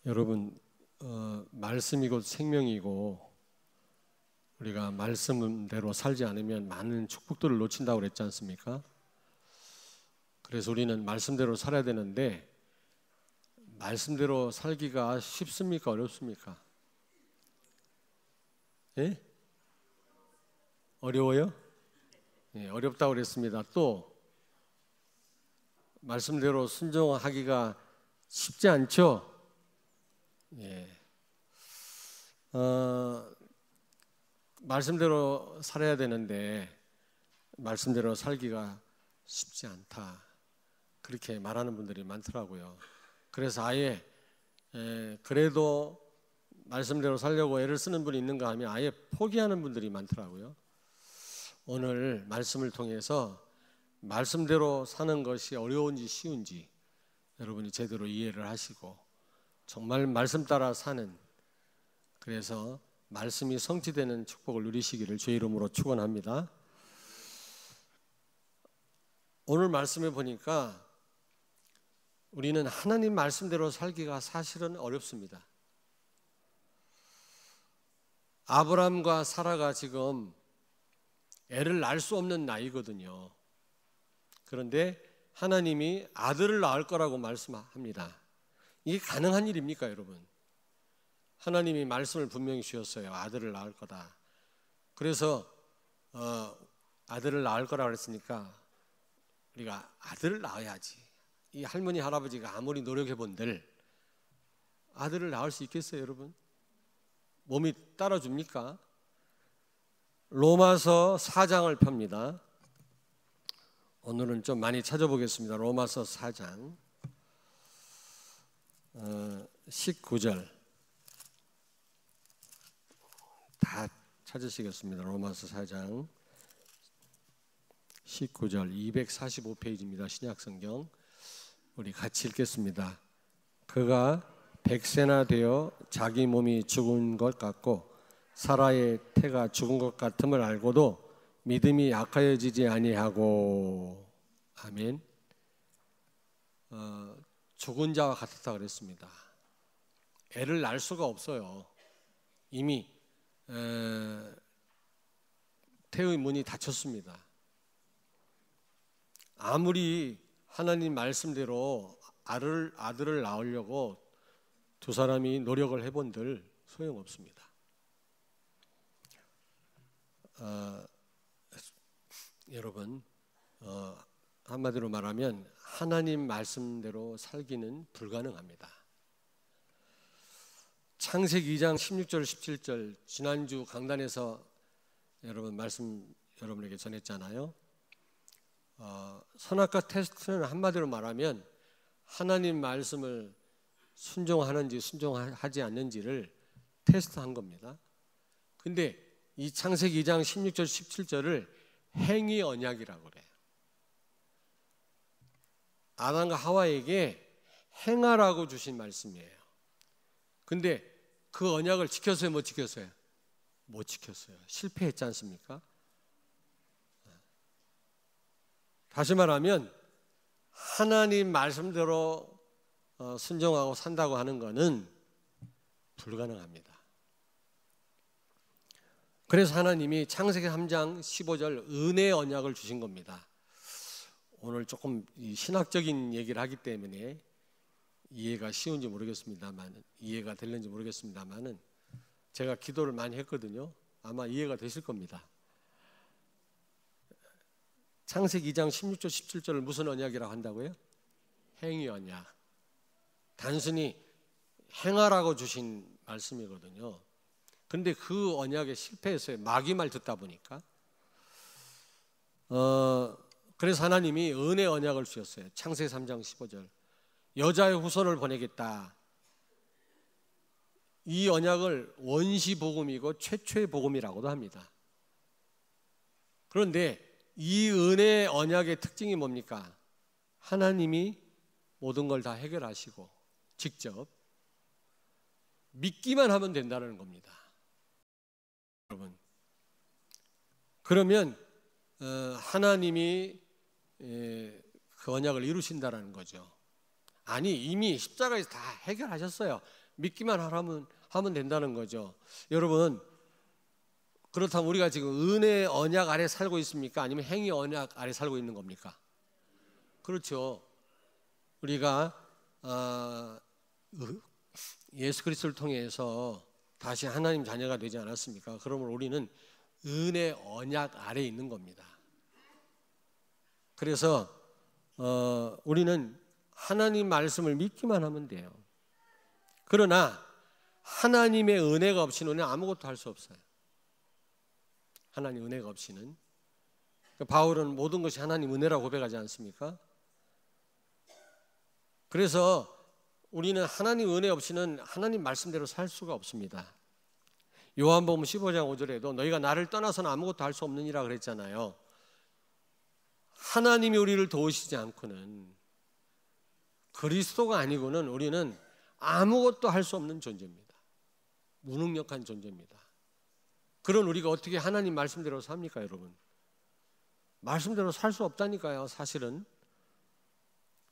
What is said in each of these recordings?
여러분, 말씀이 곧 생명이고 우리가 말씀대로 살지 않으면 많은 축복들을 놓친다고 그랬지 않습니까? 그래서 우리는 말씀대로 살아야 되는데 말씀대로 살기가 쉽습니까? 어렵습니까? 예? 어려워요? 예, 어렵다고 그랬습니다. 또 말씀대로 순종하기가 쉽지 않죠? 예. 말씀대로 살아야 되는데 말씀대로 살기가 쉽지 않다, 그렇게 말하는 분들이 많더라고요. 그래서 아예 그래도 말씀대로 살려고 애를 쓰는 분이 있는가 하면 아예 포기하는 분들이 많더라고요. 오늘 말씀을 통해서 말씀대로 사는 것이 어려운지 쉬운지 여러분이 제대로 이해를 하시고 정말 말씀 따라 사는, 그래서 말씀이 성취되는 축복을 누리시기를 주의 이름으로 축원합니다. 오늘 말씀에 보니까 우리는 하나님 말씀대로 살기가 사실은 어렵습니다. 아브라함과 사라가 지금 애를 낳을 수 없는 나이거든요. 그런데 하나님이 아들을 낳을 거라고 말씀합니다. 이게 가능한 일입니까, 여러분? 하나님이 말씀을 분명히 주셨어요. 아들을 낳을 거다. 그래서 아들을 낳을 거라고 그랬으니까 우리가 아들을 낳아야지. 이 할머니 할아버지가 아무리 노력해 본들 아들을 낳을 수 있겠어요, 여러분? 몸이 따라줍니까? 로마서 4장을 펴니다. 오늘은 좀 많이 찾아보겠습니다. 로마서 4장 19절 다 찾으시겠습니다. 로마서 4장 19절 245페이지입니다. 신약성경. 우리 같이 읽겠습니다. 그가 100세나 되어 자기 몸이 죽은 것 같고 사라의 태가 죽은 것 같음을 알고도 믿음이 약하여지지 아니하고. 아멘. 죽은 자와 같았다 그랬습니다. 애를 낳을 수가 없어요. 이미 태의 문이 닫혔습니다. 아무리 하나님 말씀대로 아들을 낳으려고 두 사람이 노력을 해본들 소용없습니다. 여러분, 한마디로 말하면 하나님 말씀대로 살기는 불가능합니다. 창세기 2장 16절 17절 지난주 강단에서 여러분 말씀 여러분에게 전했잖아요. 선악과 테스트는 한마디로 말하면 하나님 말씀을 순종하는지 순종하지 않는지를 테스트한 겁니다. 근데 이 창세기 2장 16절 17절을 행위 언약이라고 그래요. 아담과 하와에게 행하라고 주신 말씀이에요. 근데 그 언약을 지켰어요, 못 지켰어요? 못 지켰어요. 실패했지 않습니까? 다시 말하면 하나님 말씀대로 순종하고 산다고 하는 것은 불가능합니다. 그래서 하나님이 창세기 3장 15절 은혜의 언약을 주신 겁니다. 오늘 조금 신학적인 얘기를 하기 때문에 이해가 쉬운지 모르겠습니다만, 이해가 될는지 모르겠습니다만은 제가 기도를 많이 했거든요. 아마 이해가 되실 겁니다. 창세기 2장 16절 17절을 무슨 언약이라고 한다고요? 행위 언약. 단순히 행하라고 주신 말씀이거든요. 그런데 그 언약에 실패했어요. 마귀 말 듣다 보니까. 그래서 하나님이 은혜 언약을 주셨어요. 창세기 3장 15절. 여자의 후손을 보내겠다. 이 언약을 원시 복음이고 최초의 복음이라고도 합니다. 그런데 이 은혜 언약의 특징이 뭡니까? 하나님이 모든 걸 다 해결하시고 직접 믿기만 하면 된다는 겁니다. 여러분, 그러면 하나님이 그 언약을 이루신다는 거죠. 아니, 이미 십자가에서 다 해결하셨어요. 믿기만 하면 된다는 거죠. 여러분, 그렇다면 우리가 지금 은혜 언약 아래 살고 있습니까? 아니면 행위 언약 아래 살고 있는 겁니까? 그렇죠. 우리가 예수 그리스도를 통해서 다시 하나님 자녀가 되지 않았습니까? 그러면 우리는 은혜 언약 아래 있는 겁니다. 그래서 우리는 하나님 말씀을 믿기만 하면 돼요. 그러나 하나님의 은혜가 없이는 우리는 아무것도 할 수 없어요. 하나님 은혜가 없이는. 바울은 모든 것이 하나님 은혜라고 고백하지 않습니까? 그래서 우리는 하나님 은혜 없이는 하나님 말씀대로 살 수가 없습니다. 요한복음 15장 5절에도 너희가 나를 떠나서는 아무것도 할 수 없느니라 그랬잖아요. 하나님이 우리를 도우시지 않고는, 그리스도가 아니고는 우리는 아무것도 할 수 없는 존재입니다. 무능력한 존재입니다. 그런 우리가 어떻게 하나님 말씀대로 삽니까, 여러분? 말씀대로 살 수 없다니까요, 사실은.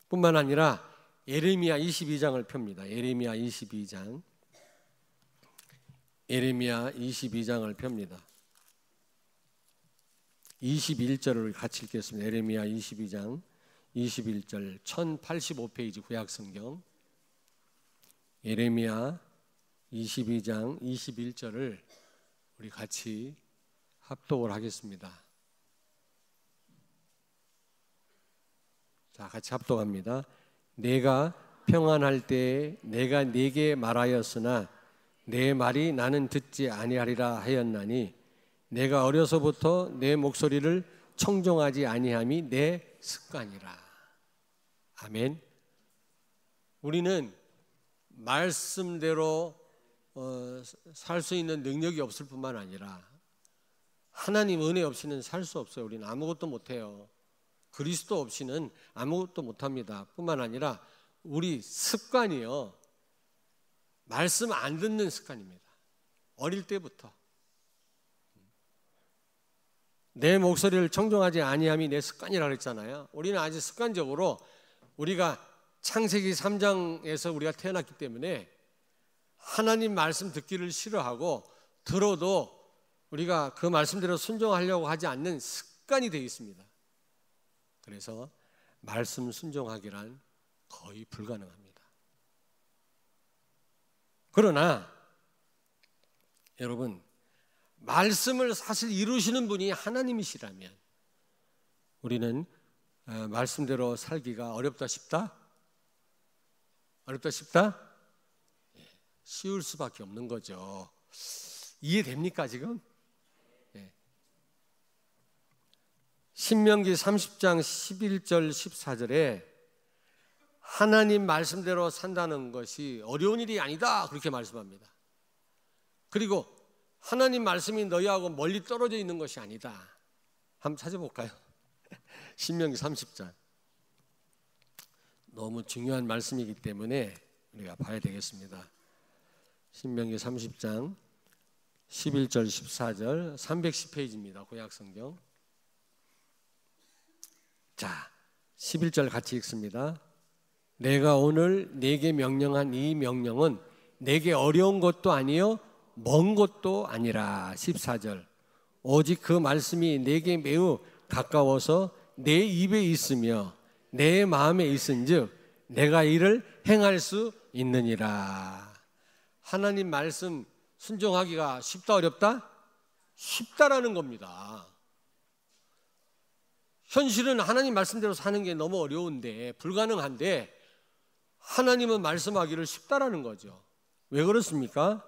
뿐만 아니라 예레미야 22장을 펴니다. 예레미야 22장. 예레미야 22장을 펴니다. 21절을 같이 읽겠습니다. 예레미야 22장 21절, 1085페이지 구약성경. 예레미야 22장 21절을 우리 같이 합독을 하겠습니다. 자, 같이 합독합니다. 내가 평안할 때에 내가 네게 말하였으나 내 말이 나는 듣지 아니하리라 하였나니 내가 어려서부터 내 목소리를 청종하지 아니함이 내 습관이라. 아멘. 우리는 말씀대로 살 수 있는 능력이 없을 뿐만 아니라 하나님 은혜 없이는 살 수 없어요. 우리는 아무것도 못해요. 그리스도 없이는 아무것도 못합니다. 뿐만 아니라 우리 습관이요, 말씀 안 듣는 습관입니다. 어릴 때부터. 내 목소리를 청종하지 아니함이 내 습관이라 그랬잖아요. 우리는 아주 습관적으로 우리가 창세기 3장에서 우리가 태어났기 때문에 하나님 말씀 듣기를 싫어하고 들어도 우리가 그 말씀대로 순종하려고 하지 않는 습관이 되어 있습니다. 그래서 말씀 순종하기란 거의 불가능합니다. 그러나 여러분, 말씀을 사실 이루시는 분이 하나님이시라면 우리는 말씀대로 살기가 어렵다 싶다? 어렵다 싶다? 쉬울 수밖에 없는 거죠. 이해됩니까 지금? 신명기 30장 11절 14절에 하나님 말씀대로 산다는 것이 어려운 일이 아니다, 그렇게 말씀합니다. 그리고 하나님 말씀이 너희하고 멀리 떨어져 있는 것이 아니다. 한번 찾아볼까요? 신명기 30장. 너무 중요한 말씀이기 때문에 우리가 봐야 되겠습니다. 신명기 30장 11절 14절 310페이지입니다. 구약성경. 자, 11절 같이 읽습니다. 내가 오늘 네게 명령한 이 명령은 네게 어려운 것도 아니요 먼 것도 아니라. 14절. 오직 그 말씀이 네게 매우 가까워서 내 입에 있으며 내 마음에 있은즉 내가 이를 행할 수 있느니라. 하나님 말씀 순종하기가 쉽다 어렵다? 쉽다라는 겁니다. 현실은 하나님 말씀대로 사는 게 너무 어려운데, 불가능한데 하나님은 말씀하기를 쉽다라는 거죠. 왜 그렇습니까?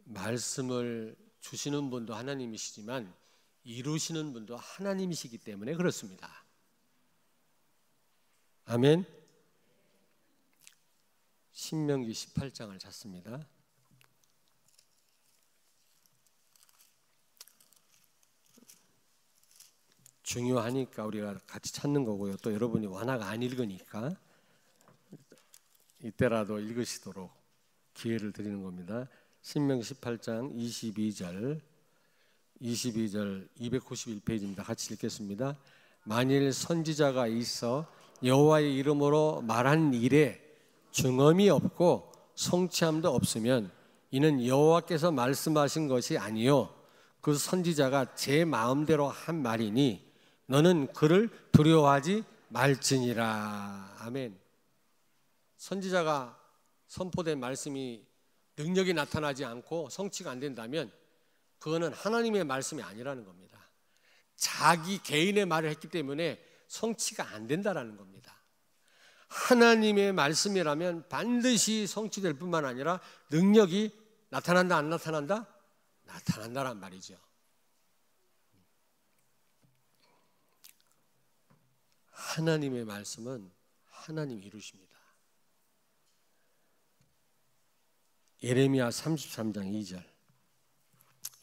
말씀을 주시는 분도 하나님이시지만 이루시는 분도 하나님이시기 때문에 그렇습니다. 아멘. 신명기 18장을 찾습니다. 중요하니까 우리가 같이 찾는 거고요. 또 여러분이 워낙 안 읽으니까 이때라도 읽으시도록 기회를 드리는 겁니다. 신명기 18장 22절 291페이지입니다. 같이 읽겠습니다. 만일 선지자가 있어 여호와의 이름으로 말한 일에 증언이 없고 성취함도 없으면 이는 여호와께서 말씀하신 것이 아니요 그 선지자가 제 마음대로 한 말이니 너는 그를 두려워하지 말지니라. 아멘. 선지자가 선포된 말씀이 능력이 나타나지 않고 성취가 안 된다면 그거는 하나님의 말씀이 아니라는 겁니다. 자기 개인의 말을 했기 때문에 성취가 안 된다라는 겁니다. 하나님의 말씀이라면 반드시 성취될 뿐만 아니라 능력이 나타난다 안 나타난다? 나타난다란 말이죠. 하나님의 말씀은 하나님이 이루십니다. 예레미야 33장 2절,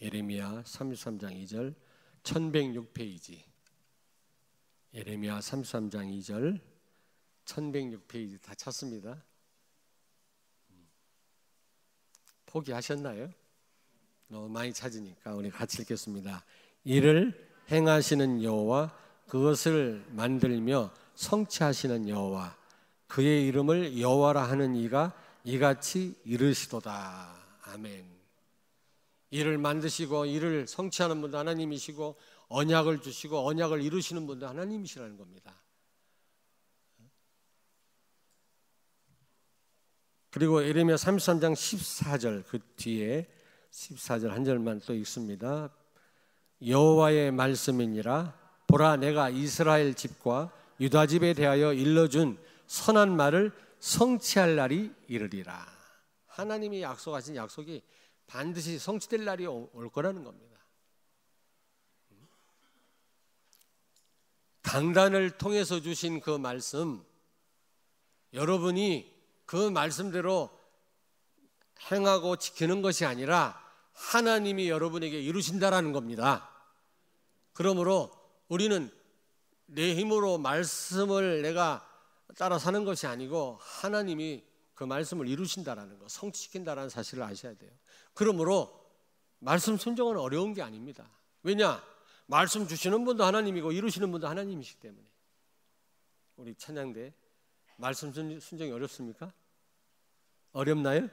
예레미야 33장 2절 1106페이지, 예레미야 33장 2절 1106페이지 다 찾습니다. 포기하셨나요? 너무 많이 찾으니까 우리 같이 읽겠습니다. 이를 행하시는 여호와, 그것을 만들며 성취하시는 여호와, 그의 이름을 여호와라 하는 이가 이같이 이르시도다. 아멘. 이를 만드시고 이를 성취하는 분도 하나님이시고 언약을 주시고 언약을 이루시는 분도 하나님이시라는 겁니다. 그리고 예레미야 33장 14절 그 뒤에 14절 한 절만 또 읽습니다. 여호와의 말씀이니라. 보라, 내가 이스라엘 집과 유다 집에 대하여 일러준 선한 말을 성취할 날이 이르리라. 하나님이 약속하신 약속이 반드시 성취될 날이 올 거라는 겁니다. 강단을 통해서 주신 그 말씀, 여러분이 그 말씀대로 행하고 지키는 것이 아니라 하나님이 여러분에게 이루신다라는 겁니다. 그러므로 우리는 내 힘으로 말씀을 내가 따라 사는 것이 아니고 하나님이 그 말씀을 이루신다라는 것, 성취시킨다라는 사실을 아셔야 돼요. 그러므로 말씀 순종은 어려운 게 아닙니다. 왜냐? 말씀 주시는 분도 하나님이고 이루시는 분도 하나님이시기 때문에. 우리 찬양대 말씀 순종이 어렵습니까? 어렵나요?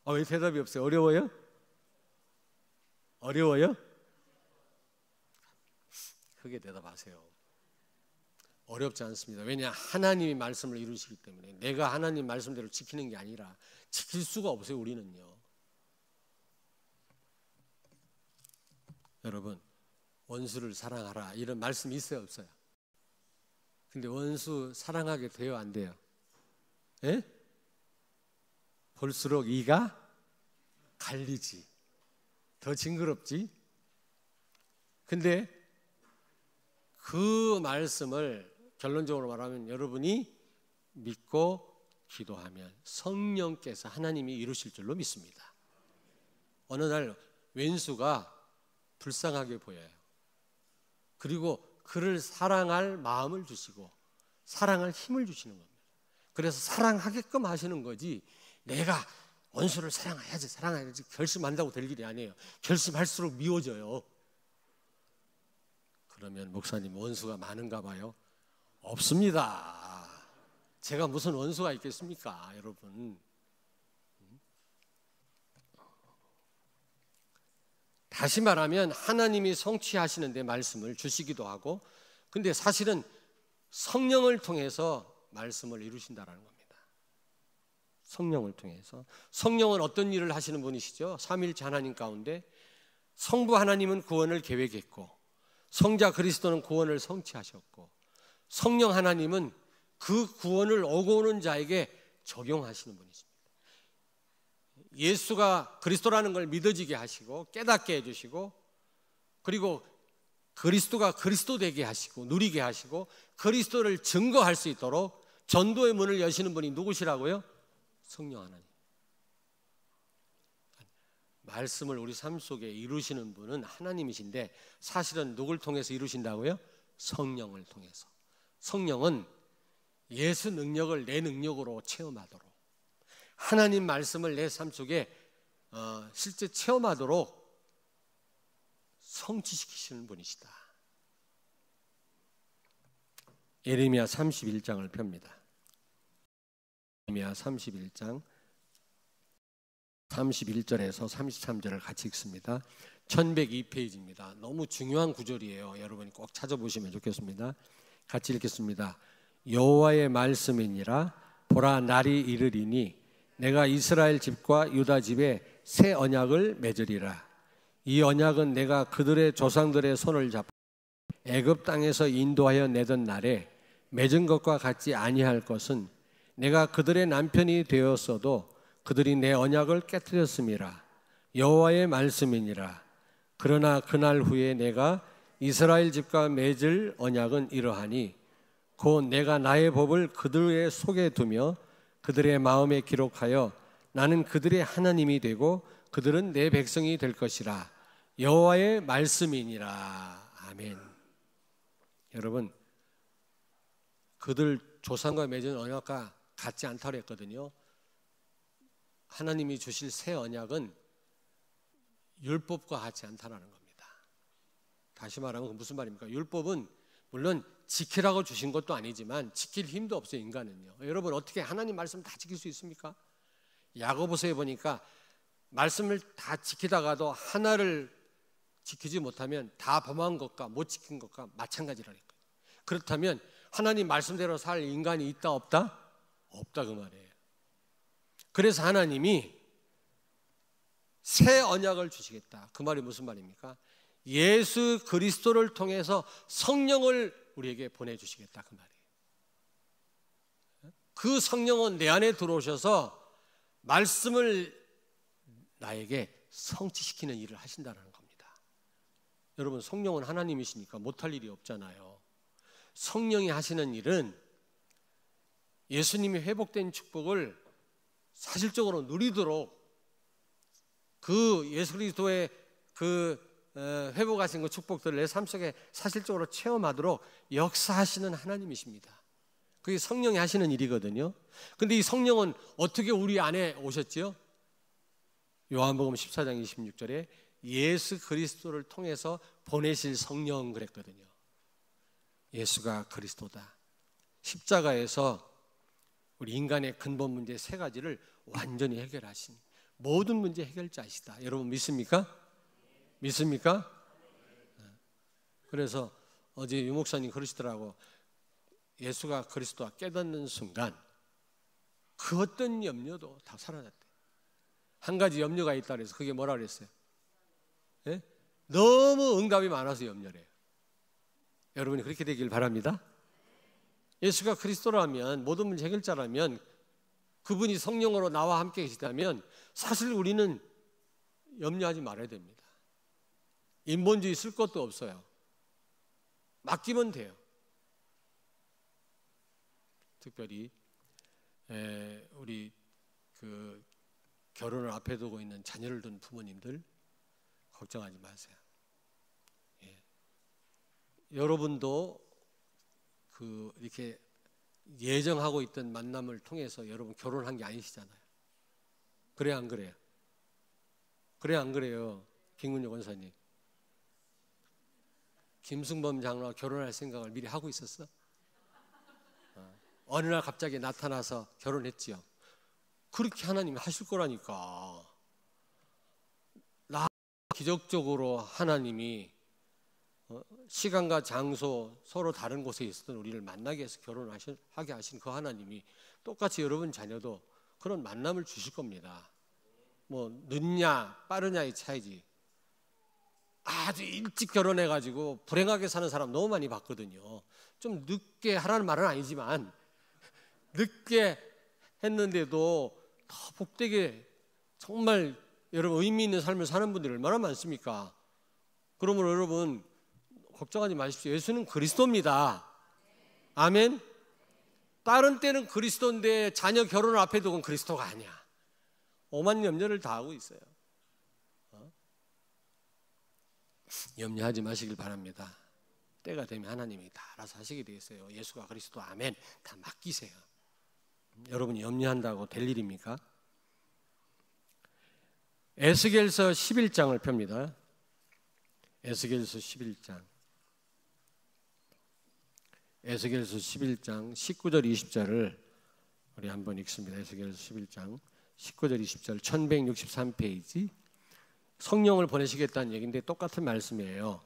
왜 대답이 없어요? 어려워요? 어려워요? 크게 대답하세요. 어렵지 않습니다. 왜냐? 하나님이 말씀을 이루시기 때문에. 내가 하나님 말씀대로 지키는 게 아니라 지킬 수가 없어요, 우리는요. 여러분, 원수를 사랑하라 이런 말씀이 있어요, 없어요? 근데 원수 사랑하게 돼요, 안 돼요? 예? 볼수록 이가 갈리지, 더 징그럽지. 근데 그 말씀을 결론적으로 말하면 여러분이 믿고 기도하면 성령께서 하나님이 이루실 줄로 믿습니다. 어느 날 왼수가 불쌍하게 보여요. 그리고 그를 사랑할 마음을 주시고 사랑할 힘을 주시는 겁니다. 그래서 사랑하게끔 하시는 거지, 내가 원수를 사랑해야지 결심한다고 될 일이 아니에요. 결심할수록 미워져요. 그러면 목사님, 원수가 많은가 봐요? 없습니다. 제가 무슨 원수가 있겠습니까, 여러분? 다시 말하면 하나님이 성취하시는데 말씀을 주시기도 하고, 근데 사실은 성령을 통해서 말씀을 이루신다라는 겁니다. 성령을 통해서. 성령은 어떤 일을 하시는 분이시죠? 삼위일체 하나님 가운데 성부 하나님은 구원을 계획했고, 성자 그리스도는 구원을 성취하셨고, 성령 하나님은 그 구원을 오고 오는 자에게 적용하시는 분이십니다. 예수가 그리스도라는 걸 믿어지게 하시고 깨닫게 해주시고, 그리고 그리스도가 그리스도 되게 하시고 누리게 하시고 그리스도를 증거할 수 있도록 전도의 문을 여시는 분이 누구시라고요? 성령 하나님. 말씀을 우리 삶 속에 이루시는 분은 하나님이신데 사실은 누굴 통해서 이루신다고요? 성령을 통해서. 성령은 예수 능력을 내 능력으로 체험하도록, 하나님 말씀을 내 삶 속에 실제 체험하도록 성취시키시는 분이시다. 예레미야 31장을 펴니다. 예레미야 31장 31절에서 33절을 같이 읽습니다. 1102페이지입니다. 너무 중요한 구절이에요. 여러분이 꼭 찾아보시면 좋겠습니다. 같이 읽겠습니다. 여호와의 말씀이니라. 보라, 날이 이르리니 내가 이스라엘 집과 유다 집에 새 언약을 맺으리라. 이 언약은 내가 그들의 조상들의 손을 잡고 애굽 땅에서 인도하여 내던 날에 맺은 것과 같지 아니할 것은 내가 그들의 남편이 되었어도 그들이 내 언약을 깨뜨렸음이라. 여호와의 말씀이니라. 그러나 그날 후에 내가 이스라엘 집과 맺을 언약은 이러하니 곧 내가 나의 법을 그들의 속에 두며 그들의 마음에 기록하여 나는 그들의 하나님이 되고 그들은 내 백성이 될 것이라. 여호와의 말씀이니라. 아멘. 여러분, 그들 조상과 맺은 언약과 같지 않다고 했거든요. 하나님이 주실 새 언약은 율법과 같지 않다는 겁니다. 다시 말하면 무슨 말입니까? 율법은 물론 지키라고 주신 것도 아니지만 지킬 힘도 없어요, 인간은요. 여러분, 어떻게 하나님 말씀 다 지킬 수 있습니까? 야고보서에 보니까 말씀을 다 지키다가도 하나를 지키지 못하면 다 범한 것과 못 지킨 것과 마찬가지라니까요. 그렇다면 하나님 말씀대로 살 인간이 있다 없다? 없다, 그 말이에요. 그래서 하나님이 새 언약을 주시겠다. 그 말이 무슨 말입니까? 예수 그리스도를 통해서 성령을 우리에게 보내주시겠다, 그 말이에요. 그 성령은 내 안에 들어오셔서 말씀을 나에게 성취시키는 일을 하신다는 겁니다. 여러분, 성령은 하나님이시니까 못할 일이 없잖아요. 성령이 하시는 일은 예수님이 회복된 축복을 사실적으로 누리도록 그 예수 그리스도의 그 회복하신 그 축복들을 내 삶 속에 사실적으로 체험하도록 역사하시는 하나님이십니다. 그게 성령이 하시는 일이거든요. 근데 이 성령은 어떻게 우리 안에 오셨지요? 요한복음 14장 26절에 예수 그리스도를 통해서 보내실 성령 그랬거든요. 예수가 그리스도다. 십자가에서 우리 인간의 근본 문제 세 가지를 완전히 해결하신 모든 문제 해결자이시다. 여러분 믿습니까? 믿습니까? 그래서 어제 유 목사님 그러시더라고. 예수가 그리스도와 깨닫는 순간 그 어떤 염려도 다 사라졌대. 한 가지 염려가 있다 그래서 그게 뭐라 그랬어요? 예? 너무 응답이 많아서 염려래요. 여러분이 그렇게 되길 바랍니다. 예수가 그리스도라면, 모든 문제 해결자라면, 그분이 성령으로 나와 함께 계시다면 사실 우리는 염려하지 말아야 됩니다. 인본주의 쓸 것도 없어요. 맡기면 돼요. 특별히 우리 그 결혼을 앞에 두고 있는 자녀를 둔 부모님들 걱정하지 마세요. 예. 여러분도 그 이렇게 예정하고 있던 만남을 통해서 여러분 결혼한 게 아니시잖아요. 그래 안 그래요? 그래 안 그래요? 김근육 원사님, 김승범 장로와 결혼할 생각을 미리 하고 있었어? 어느 날 갑자기 나타나서 결혼했지요. 그렇게 하나님이 하실 거라니까. 기적적으로 하나님이 시간과 장소 서로 다른 곳에 있었던 우리를 만나게 해서 결혼하게 하신 그 하나님이 똑같이 여러분 자녀도 그런 만남을 주실 겁니다. 뭐 늦냐 빠르냐의 차이지. 아주 일찍 결혼해가지고 불행하게 사는 사람 너무 많이 봤거든요. 좀 늦게 하라는 말은 아니지만 늦게 했는데도 더 복되게 정말 여러분 의미 있는 삶을 사는 분들이 얼마나 많습니까? 그러므로 여러분 걱정하지 마십시오. 예수는 그리스도입니다. 아멘. 다른 때는 그리스도인데 자녀 결혼을 앞에 두고는 그리스도가 아니야. 오만 염려를 다 하고 있어요. 염려하지 마시길 바랍니다. 때가 되면 하나님이 다 알아서 하시게 되겠어요. 예수가 그리스도 아멘. 다 맡기세요. 여러분이 염려한다고 될 일입니까? 에스겔서 11장을 펴니다. 에스겔서 11장. 에스겔서 11장 19절 20절을 우리 한번 읽습니다. 에스겔서 11장 19절 20절 1163페이지. 성령을 보내시겠다는 얘기인데 똑같은 말씀이에요.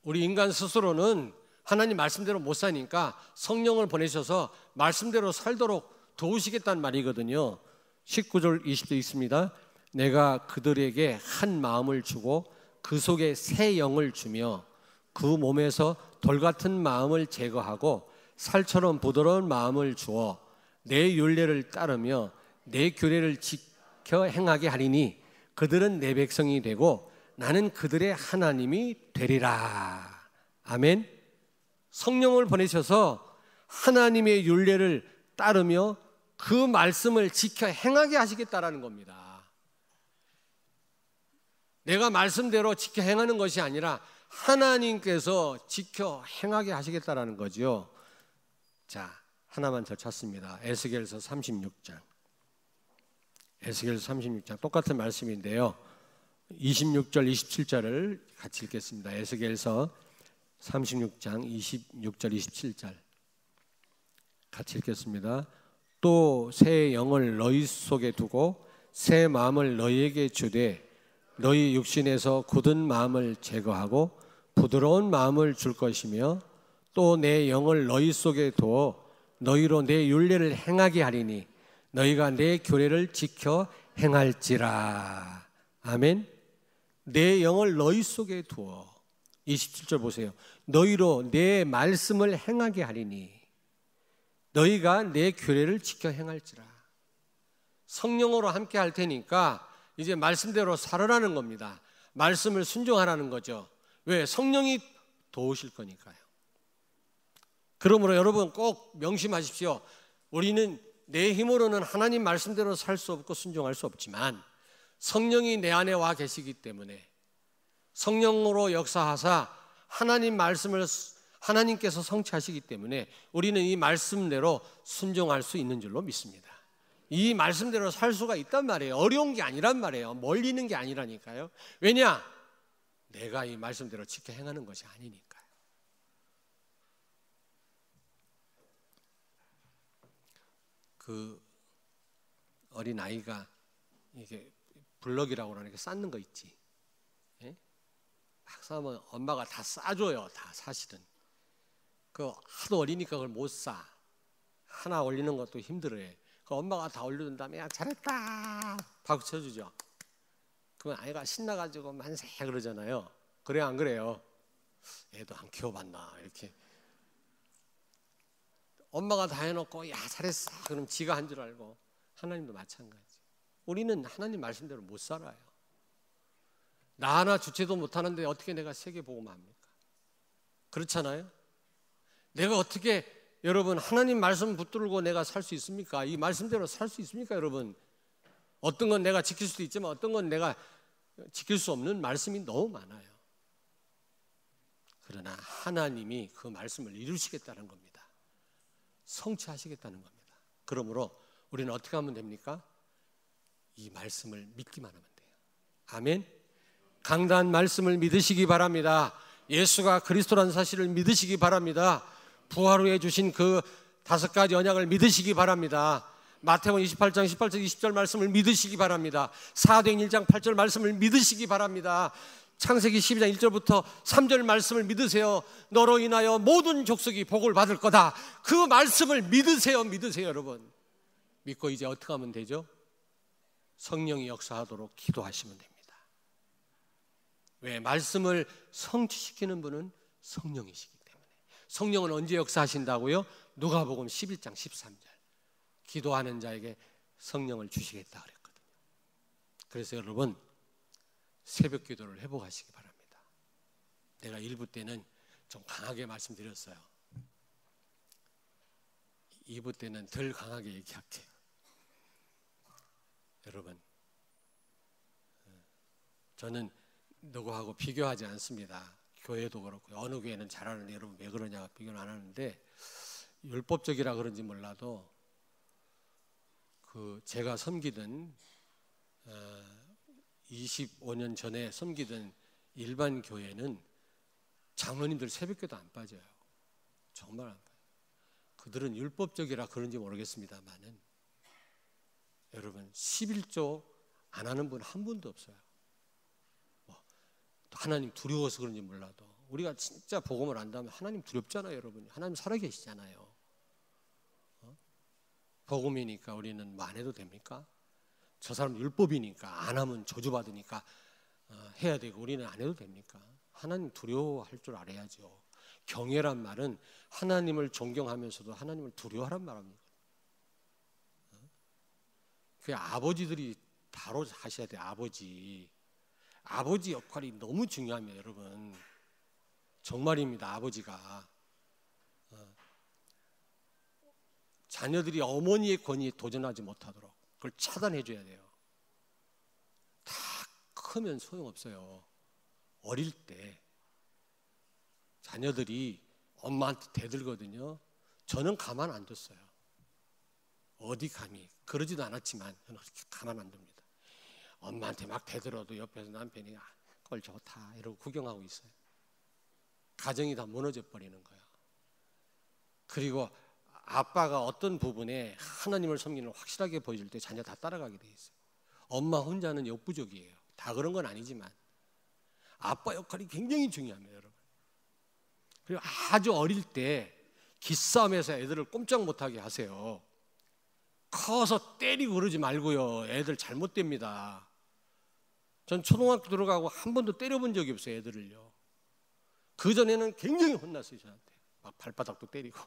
우리 인간 스스로는 하나님 말씀대로 못 사니까 성령을 보내셔서 말씀대로 살도록 도우시겠다는 말이거든요. 19절 20절 있습니다. 내가 그들에게 한 마음을 주고 그 속에 새 영을 주며 그 몸에서 돌 같은 마음을 제거하고 살처럼 부드러운 마음을 주어 내 율례를 따르며 내 규례를 지켜 행하게 하리니 그들은 내 백성이 되고 나는 그들의 하나님이 되리라. 아멘. 성령을 보내셔서 하나님의 율례를 따르며 그 말씀을 지켜 행하게 하시겠다라는 겁니다. 내가 말씀대로 지켜 행하는 것이 아니라 하나님께서 지켜 행하게 하시겠다라는 거죠. 자, 하나만 더 찾습니다. 에스겔서 36장. 에스겔서 36장 똑같은 말씀인데요. 26절 27절을 같이 읽겠습니다. 에스겔서 36장 26절 27절 같이 읽겠습니다. 또 새 영을 너희 속에 두고 새 마음을 너희에게 주되 너희 육신에서 굳은 마음을 제거하고 부드러운 마음을 줄 것이며 또 내 영을 너희 속에 두어 너희로 내 율례를 행하게 하리니 너희가 내 규례를 지켜 행할지라. 아멘. 내 영을 너희 속에 두어 27절 보세요. 너희로 내 말씀을 행하게 하리니 너희가 내 규례를 지켜 행할지라. 성령으로 함께 할 테니까 이제 말씀대로 살아라는 겁니다. 말씀을 순종하라는 거죠. 왜? 성령이 도우실 거니까요. 그러므로 여러분 꼭 명심하십시오. 우리는 내 힘으로는 하나님 말씀대로 살 수 없고 순종할 수 없지만 성령이 내 안에 와 계시기 때문에 성령으로 역사하사 하나님 말씀을 하나님께서 성취하시기 때문에 우리는 이 말씀대로 순종할 수 있는 줄로 믿습니다. 이 말씀대로 살 수가 있단 말이에요. 어려운 게 아니란 말이에요. 멀리 있는 게 아니라니까요. 왜냐? 내가 이 말씀대로 지켜 행하는 것이 아니니까요. 그 어린 아이가 이게 블럭이라고 그러는 게 쌓는 거 있지. 예? 막 쌓으면 엄마가 다 싸줘요. 다 사실은. 그 하도 어리니까 그걸 못 싸. 하나 올리는 것도 힘들어해. 그 엄마가 다 올려준 다음에 야 잘했다 박수 쳐주죠. 그러면 아이가 신나가지고 만세 그러잖아요. 그래요 안 그래요? 애도 안 키워봤나 이렇게. 엄마가 다 해놓고 야 잘했어 그럼 지가 한 줄 알고. 하나님도 마찬가지. 우리는 하나님 말씀대로 못 살아요. 나 하나 주체도 못하는데 어떻게 내가 세계복음을 합니까? 그렇잖아요. 내가 어떻게 여러분 하나님 말씀 붙들고 내가 살 수 있습니까? 이 말씀대로 살 수 있습니까 여러분? 어떤 건 내가 지킬 수도 있지만 어떤 건 내가 지킬 수 없는 말씀이 너무 많아요. 그러나 하나님이 그 말씀을 이루시겠다는 겁니다. 성취하시겠다는 겁니다. 그러므로 우리는 어떻게 하면 됩니까? 이 말씀을 믿기만 하면 돼요. 아멘. 강단 말씀을 믿으시기 바랍니다. 예수가 그리스도라는 사실을 믿으시기 바랍니다. 부활 후에 주신 그 5가지 언약을 믿으시기 바랍니다. 마태복음 28장 18절 20절 말씀을 믿으시기 바랍니다. 사도행 1장 8절 말씀을 믿으시기 바랍니다. 창세기 12장 1절부터 3절 말씀을 믿으세요. 너로 인하여 모든 족속이 복을 받을 거다. 그 말씀을 믿으세요. 믿으세요 여러분. 믿고 이제 어떻게 하면 되죠? 성령이 역사하도록 기도하시면 됩니다. 왜? 말씀을 성취시키는 분은 성령이시기 때문에. 성령은 언제 역사하신다고요? 누가복음 11장 13절 기도하는 자에게 성령을 주시겠다 그랬거든요. 그래서 여러분 새벽 기도를 회복하시기 바랍니다. 내가 일부 때는 좀 강하게 말씀드렸어요. 2부 때는 덜 강하게 얘기할게요. 여러분 저는 누구하고 비교하지 않습니다. 교회도 그렇고 어느 교회는 잘하는데 여러분 왜 그러냐 비교는 안 하는데 율법적이라 그런지 몰라도 그 제가 섬기던 25년 전에 섬기던 일반 교회는 장로님들 새벽기도 안 빠져요. 정말 안 빠져요. 그들은 율법적이라 그런지 모르겠습니다만은 여러분 11조 안 하는 분 한 분도 없어요. 하나님 두려워서 그런지 몰라도 우리가 진짜 복음을 안다면 하나님 두렵잖아요. 여러분 하나님 살아계시잖아요. 복음이니까 우리는 뭐 안 해도 됩니까? 저 사람 율법이니까 안 하면 저주받으니까 해야 되고 우리는 안 해도 됩니까? 하나님 두려워할 줄 알아야죠. 경외란 말은 하나님을 존경하면서도 하나님을 두려워하란 말입니다. 그 아버지들이 바로 하셔야 돼요. 아버지 역할이 너무 중요합니다. 여러분 정말입니다. 아버지가 자녀들이 어머니의 권위에 도전하지 못하도록 그걸 차단해 줘야 돼요. 다 크면 소용없어요. 어릴 때 자녀들이 엄마한테 대들거든요. 저는 가만 안 뒀어요. 어디 감히 그러지도 않았지만 저는 그렇게 가만 안 둡니다. 엄마한테 막 대들어도 옆에서 남편이 꼴 좋다 이러고 구경하고 있어요. 가정이 다 무너져 버리는 거예요. 그리고 아빠가 어떤 부분에 하나님을 섬기는 걸 확실하게 보여줄 때 자녀 다 따라가게 돼 있어요. 엄마 혼자는 역부족이에요. 다 그런 건 아니지만 아빠 역할이 굉장히 중요합니다. 여러분. 그리고 아주 어릴 때 기싸움에서 애들을 꼼짝 못하게 하세요. 커서 때리고 그러지 말고요. 애들 잘못됩니다. 전 초등학교 들어가고 한 번도 때려본 적이 없어요. 애들을요. 그전에는 굉장히 혼났어요. 저한테 막 발바닥도 때리고.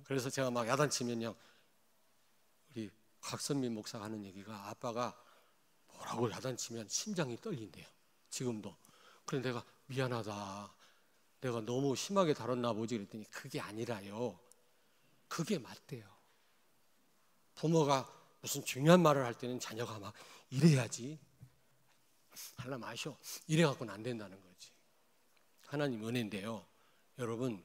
그래서 제가 막 야단치면요, 우리 곽선민 목사가 하는 얘기가 아빠가 뭐라고 야단치면 심장이 떨린대요. 지금도. 그래서 내가 미안하다, 내가 너무 심하게 다뤘나 보지 그랬더니 그게 아니라요, 그게 맞대요. 부모가 무슨 중요한 말을 할 때는 자녀가 막 이래야지, 하려면 아셔, 이래갖고는 안 된다는 거지. 하나님 은혜인데요, 여러분,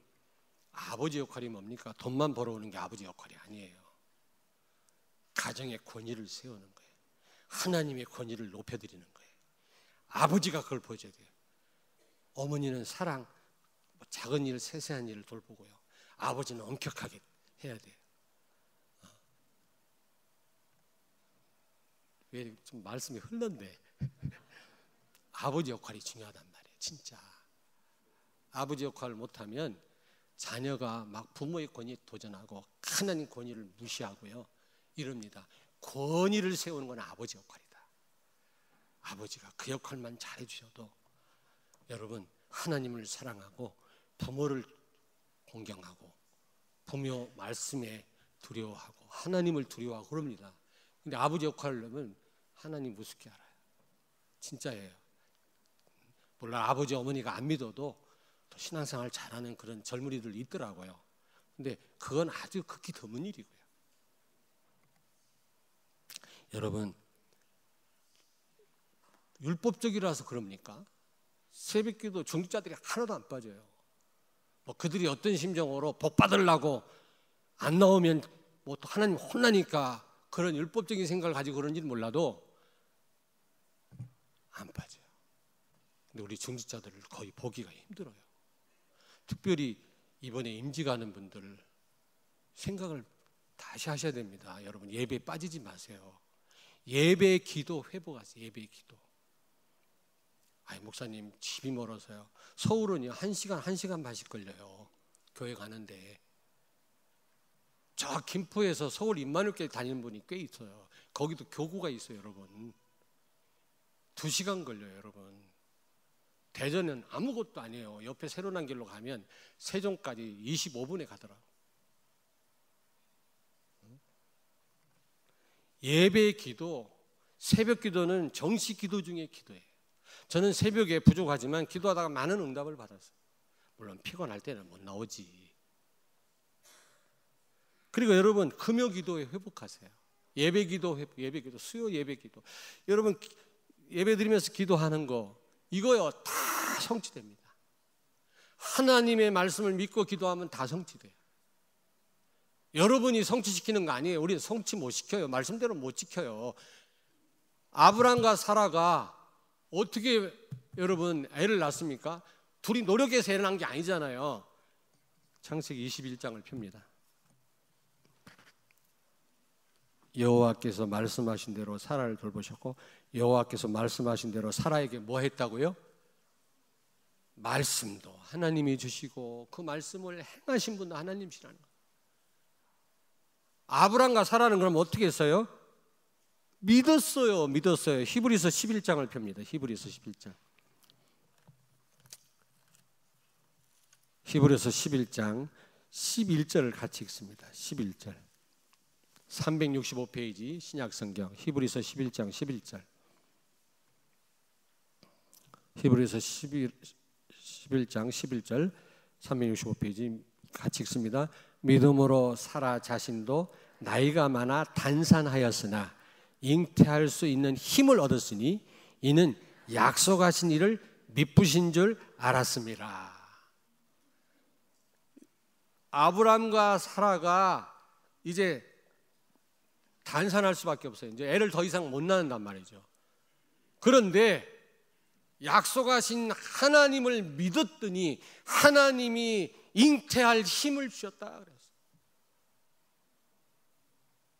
아버지 역할이 뭡니까? 돈만 벌어오는 게 아버지 역할이 아니에요. 가정의 권위를 세우는 거예요. 하나님의 권위를 높여드리는 거예요. 아버지가 그걸 보여줘야 돼요. 어머니는 사랑, 작은 일, 세세한 일을 돌보고요. 아버지는 엄격하게 해야 돼요. 왜 좀 말씀이 흘렀네. 아버지 역할이 중요하단 말이에요. 진짜. 아버지 역할을 못하면 자녀가 막 부모의 권위에 도전하고 하나님 권위를 무시하고요, 이럽니다. 권위를 세우는 건 아버지 역할이다. 아버지가 그 역할만 잘해주셔도 여러분, 하나님을 사랑하고 부모를 공경하고 부모 말씀에 두려워하고 하나님을 두려워하고 그럽니다. 근데 아버지 역할을 하면 하나님 우습게 알아요. 진짜예요. 물론 아버지 어머니가 안 믿어도 또 신앙생활 잘하는 그런 젊은이들 있더라고요. 근데 그건 아주 극히 드문 일이고요. 여러분, 율법적이라서 그럽니까? 새벽기도 중직자들이 하나도 안 빠져요. 뭐 그들이 어떤 심정으로 복 받으려고 안 나오면 뭐 또 하나님 혼나니까 그런 율법적인 생각을 가지고 그런지는 몰라도 안 빠져요. 근데 우리 중직자들을 거의 보기가 힘들어요. 특별히 이번에 임지 가는 분들 생각을 다시 하셔야 됩니다. 여러분, 예배에 빠지지 마세요. 예배 기도 회복하세요. 예배 기도. 아이, 목사님 집이 멀어서요. 서울은요 1시간 반씩 걸려요. 교회 가는데. 저 김포에서 서울 임마누엘교회 다니는 분이 꽤 있어요. 거기도 교구가 있어요. 여러분, 2시간 걸려요. 여러분, 대전은 아무것도 아니에요. 옆에 새로 난 길로 가면 세종까지 25분에 가더라고요. 예배 기도, 새벽 기도는 정식 기도 중에 기도예요. 저는 새벽에 부족하지만 기도하다가 많은 응답을 받았어요. 물론 피곤할 때는 못 나오지. 그리고 여러분, 금요 기도에 회복하세요. 예배 기도 회복, 예배 기도, 수요 예배 기도. 여러분, 예배 드리면서 기도하는 거 이거요 다 성취됩니다. 하나님의 말씀을 믿고 기도하면 다 성취돼요. 여러분이 성취시키는 거 아니에요. 우리는 성취 못 시켜요. 말씀대로 못 지켜요. 아브람과 사라가 어떻게 여러분 애를 낳습니까? 둘이 노력해서 애를 낳은 게 아니잖아요. 창세기 21장을 펴니다. 여호와께서 말씀하신 대로 사라를 돌보셨고, 여호와께서 말씀하신 대로 사라에게 뭐 했다고요? 말씀도 하나님이 주시고 그 말씀을 행하신 분도 하나님이시라는 거예요. 아브람과 사라는 그럼 어떻게 했어요? 믿었어요. 히브리서 11장을 펴니다. 히브리서 11장. 히브리서 11장 11절을 같이 읽습니다. 11절. 365페이지 신약성경 히브리서 11장 11절. 히브리서 11장 11절 365페이지 같이 읽습니다. 믿음으로 사라 자신도 나이가 많아 단산하였으나 잉태할 수 있는 힘을 얻었으니 이는 약속하신 이를 미쁘신 줄 알았습니다. 아브람과 사라가 이제 단산할 수밖에 없어요. 이제 애를 더 이상 못 낳는단 말이죠. 그런데 약속하신 하나님을 믿었더니 하나님이 잉태할 힘을 주셨다 그랬어요.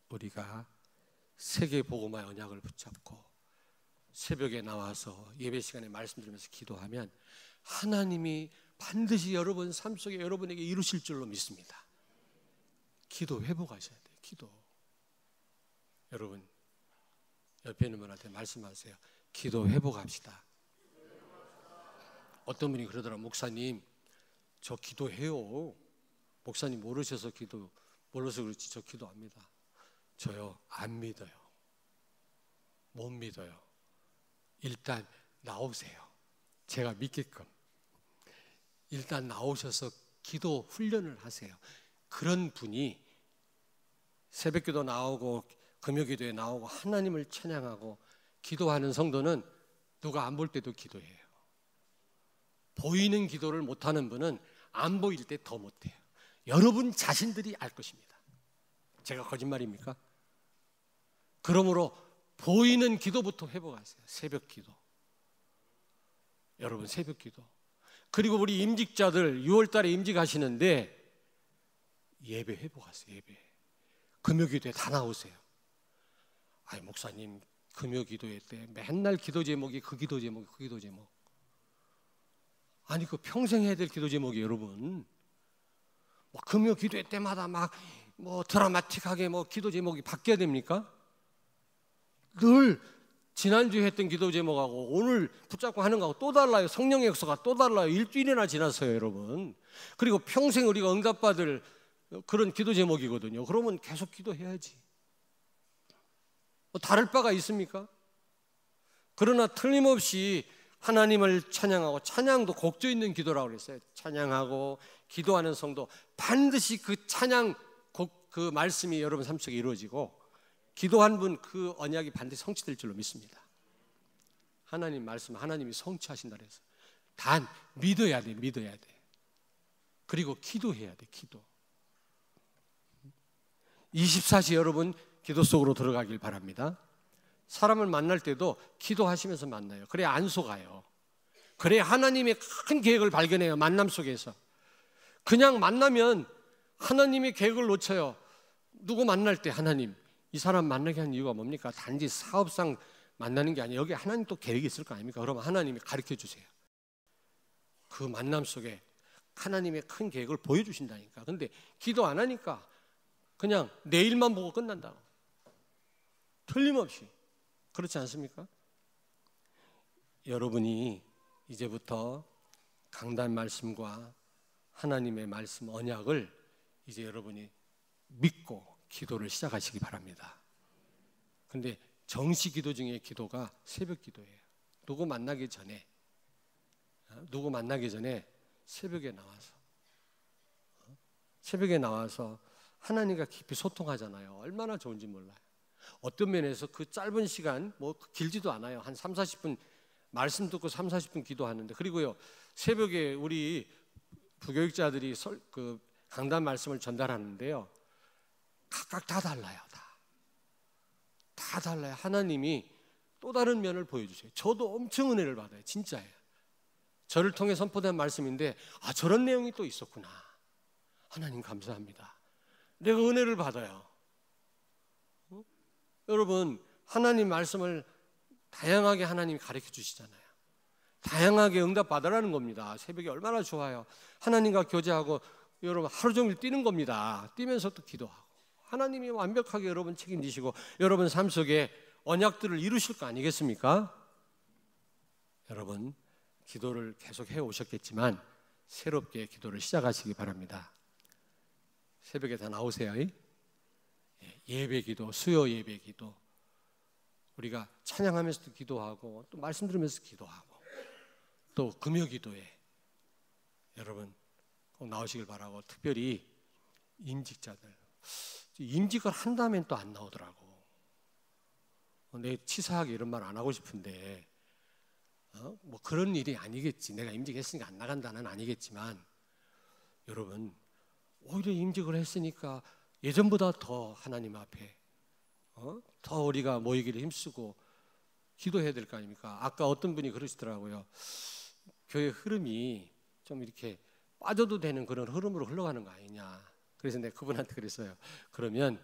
우리가 세계복음화의 언약을 붙잡고 새벽에 나와서 예배 시간에 말씀 드리면서 기도하면 하나님이 반드시 여러분 삶 속에 여러분에게 이루실 줄로 믿습니다. 기도 회복하셔야 돼요. 기도. 여러분 옆에 있는 분한테 말씀하세요. 기도 회복합시다. 어떤 분이 그러더라고요. 목사님 저 기도해요. 목사님 모르셔서 기도 몰라서 그렇지 저 기도합니다. 저요 안 믿어요. 못 믿어요. 일단 나오세요. 제가 믿게끔. 일단 나오셔서 기도 훈련을 하세요. 그런 분이 새벽기도 나오고 금요기도에 나오고 하나님을 찬양하고 기도하는 성도는 누가 안 볼 때도 기도해요. 보이는 기도를 못하는 분은 안 보일 때 더 못해요. 여러분 자신들이 알 것입니다. 제가 거짓말입니까? 그러므로 보이는 기도부터 회복하세요. 새벽기도. 여러분 새벽기도. 그리고 우리 임직자들 6월달에 임직하시는데 예배 회복하세요. 예배. 금요기도에 다 나오세요. 아니 목사님 금요기도회 때 맨날 기도 제목이 그 기도 제목 그 기도 제목. 아니 그 평생 해야 될 기도 제목이 여러분 뭐 금요기도회 때마다 막 뭐 드라마틱하게 뭐 기도 제목이 바뀌어야 됩니까? 늘 지난주에 했던 기도 제목하고 오늘 붙잡고 하는 거하고 또 달라요. 성령의 역사가 또 달라요. 일주일이나 지났어요 여러분. 그리고 평생 우리가 응답받을 그런 기도 제목이거든요. 그러면 계속 기도해야지. 뭐 다를 바가 있습니까? 그러나 틀림없이 하나님을 찬양하고 찬양도 곡조 있는 기도라고 그랬어요. 찬양하고 기도하는 성도 반드시 그 찬양 그 말씀이 여러분 삶 속에 이루어지고 기도한 분 그 언약이 반드시 성취될 줄로 믿습니다. 하나님 말씀 하나님이 성취하신다 그래서 단 믿어야 돼. 믿어야 돼. 그리고 기도해야 돼. 기도. 24시 여러분 기도 속으로 들어가길 바랍니다. 사람을 만날 때도 기도하시면서 만나요. 그래야 안 속아요. 그래야 하나님의 큰 계획을 발견해요. 만남 속에서. 그냥 만나면 하나님의 계획을 놓쳐요. 누구 만날 때 하나님 이 사람 만나게 한 이유가 뭡니까? 단지 사업상 만나는 게 아니에요. 여기 하나님 또 계획이 있을 거 아닙니까? 그러면 하나님이 가르쳐 주세요. 그 만남 속에 하나님의 큰 계획을 보여주신다니까. 근데 기도 안 하니까 그냥 내일만 보고 끝난다고. 틀림없이. 그렇지 않습니까? 여러분이 이제부터 강단 말씀과 하나님의 말씀 언약을 이제 여러분이 믿고 기도를 시작하시기 바랍니다. 근데 정시 기도 중에 기도가 새벽 기도예요. 누구 만나기 전에 새벽에 나와서 하나님과 깊이 소통하잖아요. 얼마나 좋은지 몰라요. 어떤 면에서 그 짧은 시간 뭐 길지도 않아요. 한 3, 40분 말씀 듣고 3, 40분 기도하는데 그리고요 새벽에 우리 부교육자들이 그 강단 말씀을 전달하는데요. 각각 다 달라요. 다 달라요. 하나님이 또 다른 면을 보여주세요. 저도 엄청 은혜를 받아요. 진짜예요. 저를 통해 선포된 말씀인데 아 저런 내용이 또 있었구나. 하나님 감사합니다. 내가 은혜를 받아요. 여러분, 하나님 말씀을 다양하게 하나님이 가르쳐 주시잖아요. 다양하게 응답 받으라는 겁니다. 새벽에 얼마나 좋아요. 하나님과 교제하고 여러분 하루 종일 뛰는 겁니다. 뛰면서 또 기도하고 하나님이 완벽하게 여러분 책임지시고 여러분 삶 속에 언약들을 이루실 거 아니겠습니까? 여러분 기도를 계속 해오셨겠지만 새롭게 기도를 시작하시기 바랍니다. 새벽에 다 나오세요. 예배 기도, 수요 예배 기도, 우리가 찬양하면서도 기도하고 또 말씀 들으면서 기도하고 또 금요 기도에 여러분 꼭 나오시길 바라고, 특별히 임직자들, 임직을 한다면 또 안 나오더라고. 내 치사하게 이런 말 안 하고 싶은데 뭐 그런 일이 아니겠지, 내가 임직했으니까 안 나간다는 아니겠지만, 여러분 오히려 임직을 했으니까 예전보다 더 하나님 앞에 더 우리가 모이기를 힘쓰고 기도해야 될 거 아닙니까? 아까 어떤 분이 그러시더라고요. 교회 흐름이 좀 이렇게 빠져도 되는 그런 흐름으로 흘러가는 거 아니냐. 그래서 내가 그분한테 그랬어요. 그러면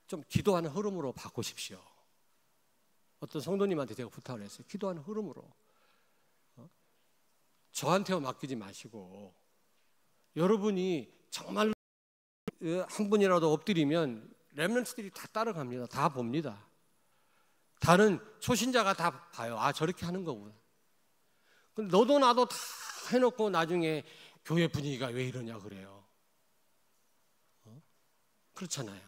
좀 기도하는 흐름으로 바꾸십시오. 어떤 성도님한테 제가 부탁을 했어요. 기도하는 흐름으로. 저한테만 맡기지 마시고 여러분이 정말로 한 분이라도 엎드리면 렘넌트들이 다 따라갑니다. 다 봅니다. 다른 초신자가 다 봐요. 아, 저렇게 하는 거구나. 근데 너도 나도 다 해놓고 나중에 교회 분위기가 왜 이러냐 그래요. 그렇잖아요.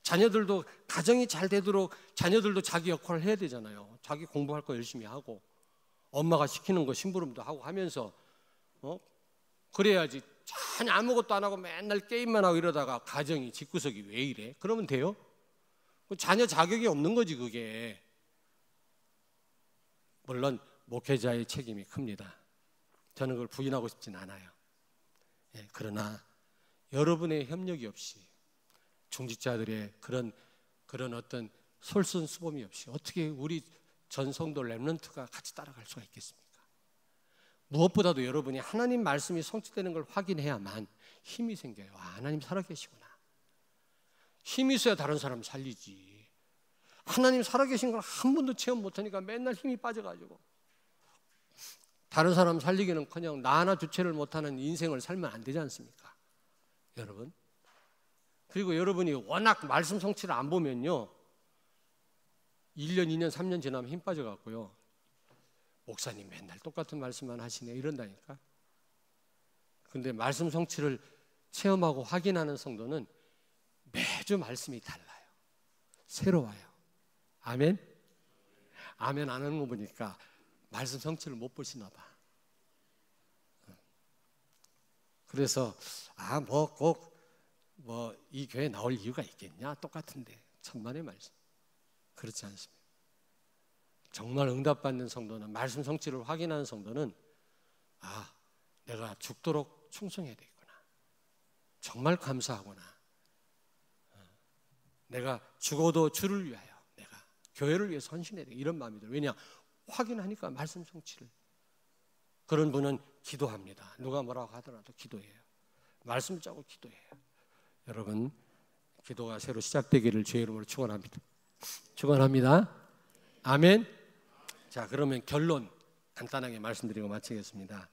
자녀들도 가정이 잘 되도록 자녀들도 자기 역할을 해야 되잖아요. 자기 공부할 거 열심히 하고 엄마가 시키는 거 심부름도 하고 하면서 그래야지. 전혀 아무것도 안 하고 맨날 게임만 하고 이러다가 가정이 집구석이 왜 이래? 그러면 돼요? 자녀 자격이 없는 거지 그게. 물론 목회자의 책임이 큽니다. 저는 그걸 부인하고 싶진 않아요. 그러나 여러분의 협력이 없이, 중직자들의 그런 어떤 솔선수범이 없이 어떻게 우리 전성도 렘넌트가 같이 따라갈 수가 있겠습니까? 무엇보다도 여러분이 하나님 말씀이 성취되는 걸 확인해야만 힘이 생겨요. 아, 하나님 살아계시구나. 힘이 있어야 다른 사람 살리지. 하나님 살아계신 걸 한 번도 체험 못하니까 맨날 힘이 빠져가지고 다른 사람 살리기는커녕 나 하나 주체를 못하는 인생을 살면 안 되지 않습니까? 여러분. 그리고 여러분이 워낙 말씀 성취를 안 보면요, 1년, 2년, 3년 지나면 힘 빠져갖고요, 목사님 맨날 똑같은 말씀만 하시네 이런다니까. 근데 말씀 성취를 체험하고 확인하는 성도는 매주 말씀이 달라요. 새로워요. 아멘? 아멘 안 하는 거 보니까 말씀 성취를 못 보시나 봐. 그래서 뭐 꼭 이 교회 나올 이유가 있겠냐? 똑같은데 천만의 말씀. 그렇지 않습니다. 정말 응답받는 성도는, 말씀 성취를 확인하는 성도는 내가 죽도록 충성해야 되겠구나. 정말 감사하구나. 내가 죽어도 주를 위하여, 내가 교회를 위해서 헌신해야 돼. 이런 마음이 들어요. 왜냐? 확인하니까 말씀 성취를. 그런 분은 기도합니다. 누가 뭐라고 하더라도 기도해요. 말씀 짜고 기도해요. 여러분, 기도가 새로 시작되기를 주의 이름으로 축원합니다. 축원합니다. 아멘. 자, 그러면 결론 간단하게 말씀드리고 마치겠습니다.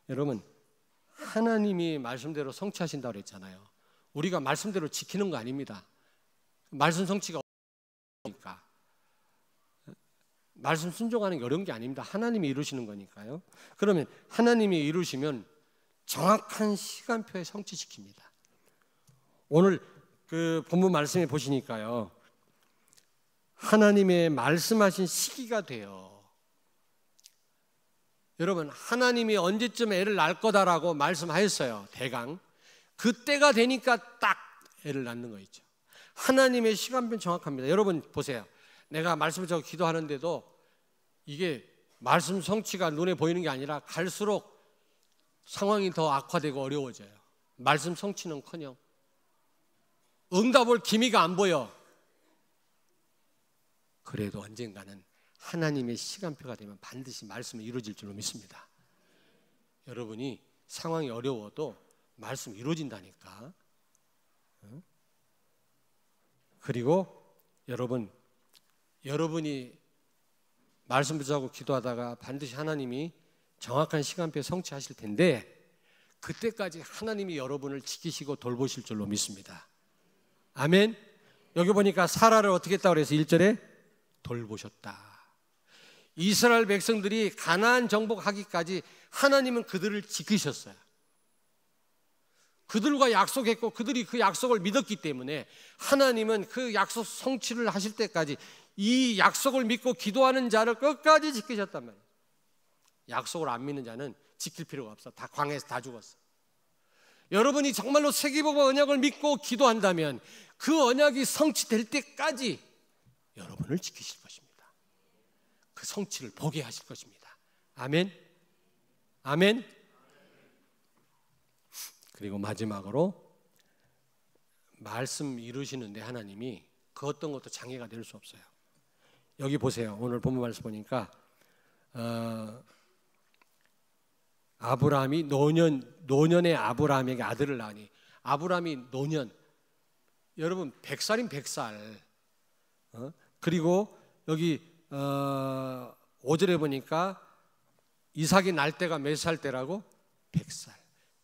여러분, 하나님이 말씀대로 성취하신다고 그랬잖아요. 우리가 말씀대로 지키는 거 아닙니다. 말씀 성취가 어려우니까, 말씀 순종하는 게 어려운 게 아닙니다. 하나님이 이루시는 거니까요. 그러면 하나님이 이루시면 정확한 시간표에 성취시킵니다. 오늘 그 본문 말씀에 보시니까요, 하나님의 말씀하신 시기가 돼요. 여러분, 하나님이 언제쯤 애를 낳을 거다라고 말씀하셨어요. 대강 그때가 되니까 딱 애를 낳는 거 있죠. 하나님의 시간표는 정확합니다. 여러분 보세요. 내가 말씀을 적고 기도하는데도 이게 말씀 성취가 눈에 보이는 게 아니라 갈수록 상황이 더 악화되고 어려워져요. 말씀 성취는커녕 응답 올 기미가 안 보여. 그래도 언젠가는 하나님의 시간표가 되면 반드시 말씀이 이루어질 줄로 믿습니다. 여러분이 상황이 어려워도 말씀 이루어진다니까. 그리고 여러분이 말씀 붙잡고 기도하다가 반드시 하나님이 정확한 시간표에 성취하실 텐데, 그때까지 하나님이 여러분을 지키시고 돌보실 줄로 믿습니다. 아멘. 여기 보니까 사라를 어떻게 했다고 그래서 1절에 돌보셨다. 이스라엘 백성들이 가나안 정복하기까지 하나님은 그들을 지키셨어요. 그들과 약속했고 그들이 그 약속을 믿었기 때문에 하나님은 그 약속 성취를 하실 때까지 이 약속을 믿고 기도하는 자를 끝까지 지키셨단 말이에요. 약속을 안 믿는 자는 지킬 필요가 없어. 다 광야에서 다 죽었어. 여러분이 정말로 세계복음 언약을 믿고 기도한다면 그 언약이 성취될 때까지 여러분을 지키실 것입니다. 그 성취를 보게 하실 것입니다. 아멘. 아멘. 그리고 마지막으로 말씀 이루시는데 하나님이 그 어떤 것도 장애가 될 수 없어요. 여기 보세요. 오늘 본문 말씀 보니까 아브라함이 노년의 아브라함에게 아들을 낳으니, 아브라함이 노년, 여러분 100살인 100살. 그리고 여기 5절에 보니까 이삭이 날 때가 몇 살 때라고? 100살.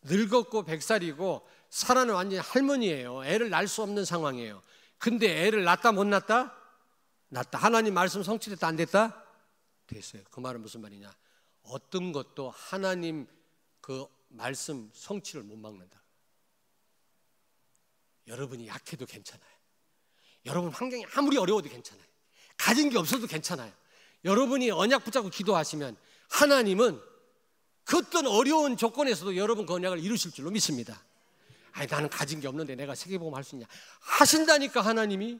늙었고 100살이고 사라는 완전히 할머니예요. 애를 낳을 수 없는 상황이에요. 근데 애를 낳다 못 낳다? 낳다. 하나님 말씀 성취됐다 안 됐다? 됐어요. 그 말은 무슨 말이냐? 어떤 것도 하나님 그 말씀 성취를 못 막는다. 여러분이 약해도 괜찮아요. 여러분 환경이 아무리 어려워도 괜찮아요. 가진 게 없어도 괜찮아요. 여러분이 언약 붙잡고 기도하시면 하나님은 그 어떤 어려운 조건에서도 여러분 그 언약을 이루실 줄로 믿습니다. 아니 나는 가진 게 없는데 내가 세계복음 할 수 있냐? 하신다니까. 하나님이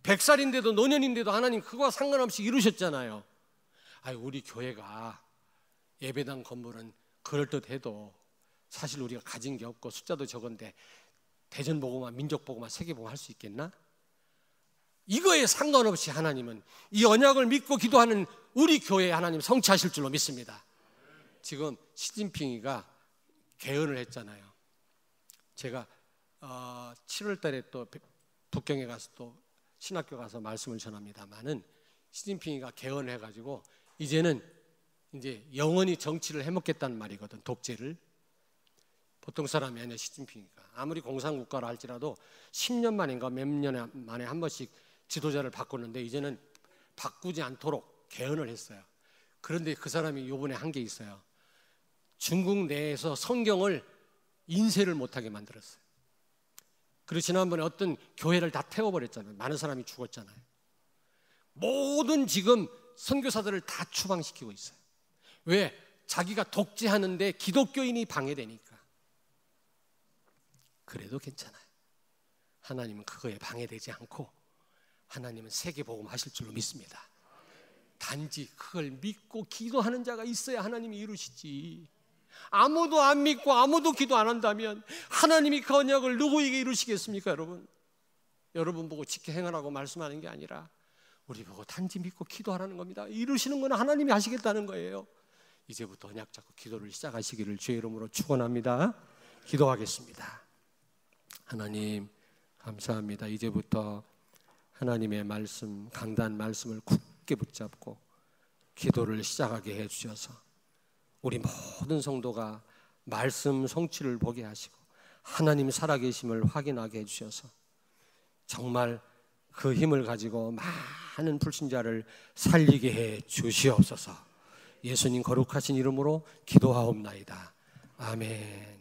100살인데도 노년인데도 하나님 그거와 상관없이 이루셨잖아요. 아니 우리 교회가 예배당 건물은 그럴듯해도 사실 우리가 가진 게 없고 숫자도 적은데 대전복음화, 민족복음화, 세계복음 할 수 있겠나? 이거에 상관없이 하나님은 이 언약을 믿고 기도하는 우리 교회에 하나님 성취하실 줄로 믿습니다. 지금 시진핑이가 개헌을 했잖아요. 제가 7월 달에 또 북경에 가서 또 신학교 가서 말씀을 전합니다만은 시진핑이가 개헌을 해가지고 이제는 이제 영원히 정치를 해먹겠다는 말이거든. 독재를. 보통 사람이 아니야. 시진핑이가 아무리 공산국가라 할지라도 10년 만인가 몇 년 만에 한 번씩 지도자를 바꾸는데 이제는 바꾸지 않도록 개헌을 했어요. 그런데 그 사람이 이번에 한 게 있어요. 중국 내에서 성경을 인쇄를 못하게 만들었어요. 그리고 지난번에 어떤 교회를 다 태워버렸잖아요. 많은 사람이 죽었잖아요. 모든 지금 선교사들을 다 추방시키고 있어요. 왜? 자기가 독재하는데 기독교인이 방해되니까. 그래도 괜찮아요. 하나님은 그거에 방해되지 않고 하나님은 세계복음 하실 줄로 믿습니다. 단지 그걸 믿고 기도하는 자가 있어야 하나님이 이루시지. 아무도 안 믿고 아무도 기도 안 한다면 하나님이 그 언약을 누구에게 이루시겠습니까? 여러분 보고 지켜 행하라고 말씀하는 게 아니라 우리 보고 단지 믿고 기도하라는 겁니다. 이루시는 건 하나님이 하시겠다는 거예요. 이제부터 언약 잡고 기도를 시작하시기를 주의 이름으로 축원합니다. 기도하겠습니다. 하나님 감사합니다. 이제부터 하나님의 말씀, 강단 말씀을 굳게 붙잡고 기도를 시작하게 해주셔서 우리 모든 성도가 말씀 성취를 보게 하시고 하나님 살아계심을 확인하게 해주셔서 정말 그 힘을 가지고 많은 불신자를 살리게 해 주시옵소서. 예수님 거룩하신 이름으로 기도하옵나이다. 아멘.